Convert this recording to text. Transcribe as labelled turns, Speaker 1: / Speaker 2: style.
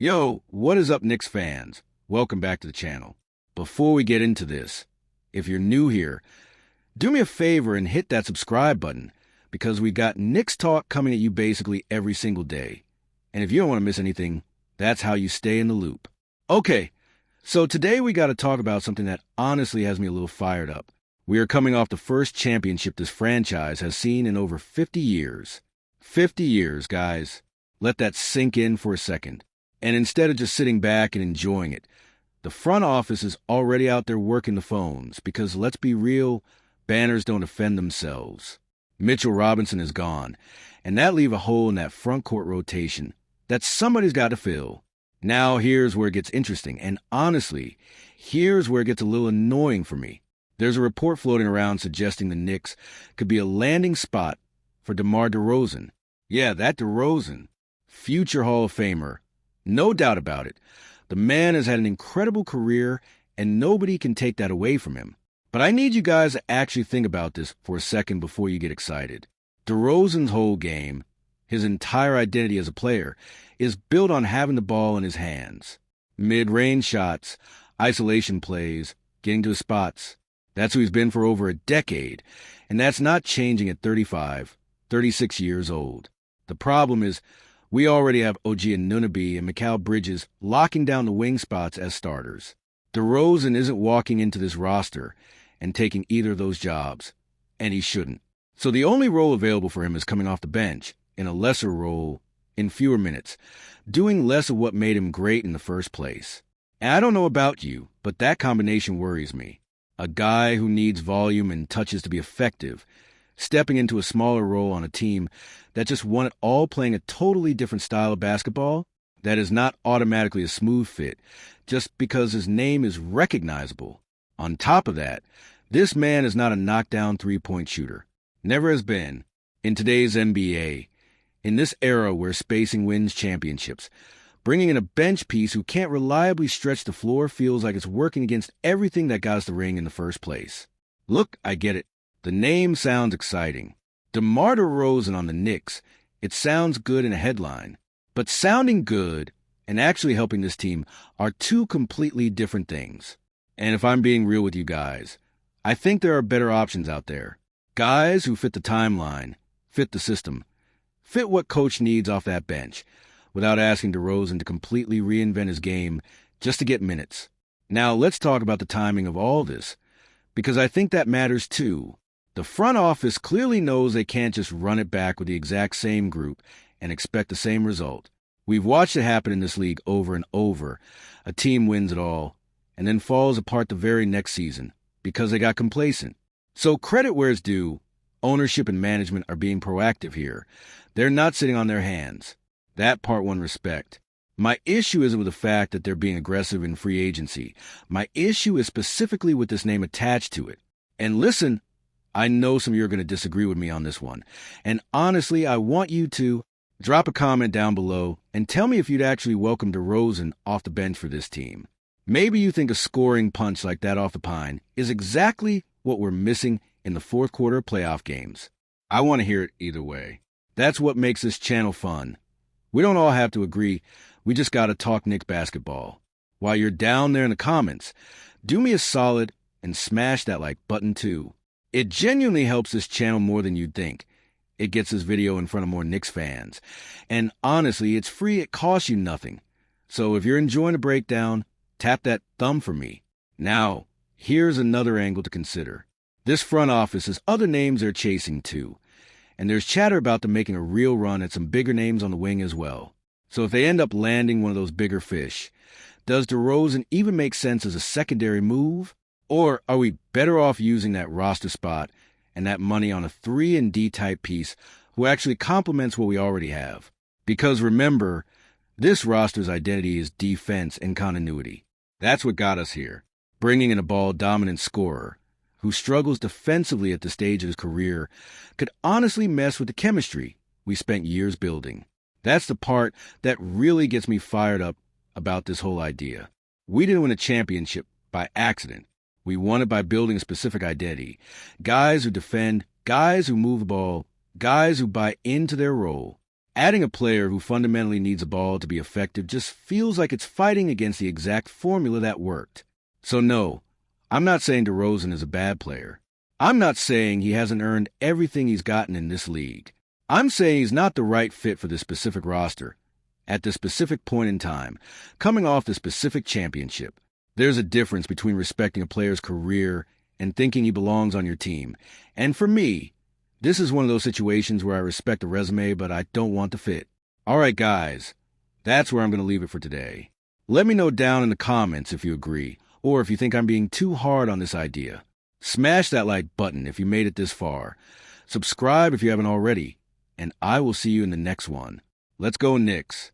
Speaker 1: Yo, what is up, Knicks fans? Welcome back to the channel. Before we get into this, if you're new here, do me a favor and hit that subscribe button because we got Knicks talk coming at you basically every single day. And if you don't want to miss anything, that's how you stay in the loop. Okay, so today we got to talk about something that honestly has me a little fired up. We are coming off the first championship this franchise has seen in over 50 years. 50 years, guys. Let that sink in for a second. And instead of just sitting back and enjoying it, the front office is already out there working the phones because, let's be real, banners don't offend themselves. Mitchell Robinson is gone, and that leaves a hole in that front court rotation that somebody's got to fill. Now here's where it gets interesting, and honestly, here's where it gets a little annoying for me. There's a report floating around suggesting the Knicks could be a landing spot for DeMar DeRozan. Yeah, that DeRozan, future Hall of Famer. No doubt about it. The man has had an incredible career, and nobody can take that away from him. But I need you guys to actually think about this for a second before you get excited. DeRozan's whole game, his entire identity as a player, is built on having the ball in his hands. Mid-range shots, isolation plays, getting to his spots. That's who he's been for over a decade, and that's not changing at 35, 36 years old. The problem is, we already have OG Anunoby and Mikal Bridges locking down the wing spots as starters. DeRozan isn't walking into this roster and taking either of those jobs, and he shouldn't. So the only role available for him is coming off the bench, in a lesser role, in fewer minutes, doing less of what made him great in the first place. And I don't know about you, but that combination worries me. A guy who needs volume and touches to be effective, stepping into a smaller role on a team that just won it all playing a totally different style of basketball that is not automatically a smooth fit just because his name is recognizable. On top of that, this man is not a knockdown three-point shooter. Never has been. In today's NBA, in this era where spacing wins championships, bringing in a bench piece who can't reliably stretch the floor feels like it's working against everything that got us the ring in the first place. Look, I get it. The name sounds exciting. DeMar DeRozan on the Knicks, it sounds good in a headline. But sounding good and actually helping this team are two completely different things. And if I'm being real with you guys, I think there are better options out there. Guys who fit the timeline, fit the system, fit what coach needs off that bench, without asking DeRozan to completely reinvent his game just to get minutes. Now let's talk about the timing of all this, because I think that matters too. The front office clearly knows they can't just run it back with the exact same group and expect the same result. We've watched it happen in this league over and over. A team wins it all and then falls apart the very next season because they got complacent. So credit where it's due. Ownership and management are being proactive here. They're not sitting on their hands. That part won respect. My issue isn't with the fact that they're being aggressive in free agency. My issue is specifically with this name attached to it. And listen, I know some of you are going to disagree with me on this one. And honestly, I want you to drop a comment down below and tell me if you'd actually welcome DeRozan off the bench for this team. Maybe you think a scoring punch like that off the pine is exactly what we're missing in the fourth quarter playoff games. I want to hear it either way. That's what makes this channel fun. We don't all have to agree. We just got to talk Knicks basketball. While you're down there in the comments, do me a solid and smash that like button too. It genuinely helps this channel more than you'd think. It gets this video in front of more Knicks fans. And honestly, it's free. It costs you nothing. So if you're enjoying the breakdown, tap that thumb for me. Now, here's another angle to consider. This front office has other names they're chasing too. And there's chatter about them making a real run at some bigger names on the wing as well. So if they end up landing one of those bigger fish, does DeRozan even make sense as a secondary move? Or are we better off using that roster spot and that money on a 3-and-D type piece who actually complements what we already have? Because remember, this roster's identity is defense and continuity. That's what got us here. Bringing in a ball-dominant scorer who struggles defensively at the stage of his career could honestly mess with the chemistry we spent years building. That's the part that really gets me fired up about this whole idea. We didn't win a championship by accident. We won it by building a specific identity. Guys who defend, guys who move the ball, guys who buy into their role. Adding a player who fundamentally needs a ball to be effective just feels like it's fighting against the exact formula that worked. So no, I'm not saying DeRozan is a bad player. I'm not saying he hasn't earned everything he's gotten in this league. I'm saying he's not the right fit for this specific roster, at this specific point in time, coming off the specific championship. There's a difference between respecting a player's career and thinking he belongs on your team. And for me, this is one of those situations where I respect the resume, but I don't want the fit. All right, guys, that's where I'm going to leave it for today. Let me know down in the comments if you agree, or if you think I'm being too hard on this idea. Smash that like button if you made it this far. Subscribe if you haven't already, and I will see you in the next one. Let's go, Knicks.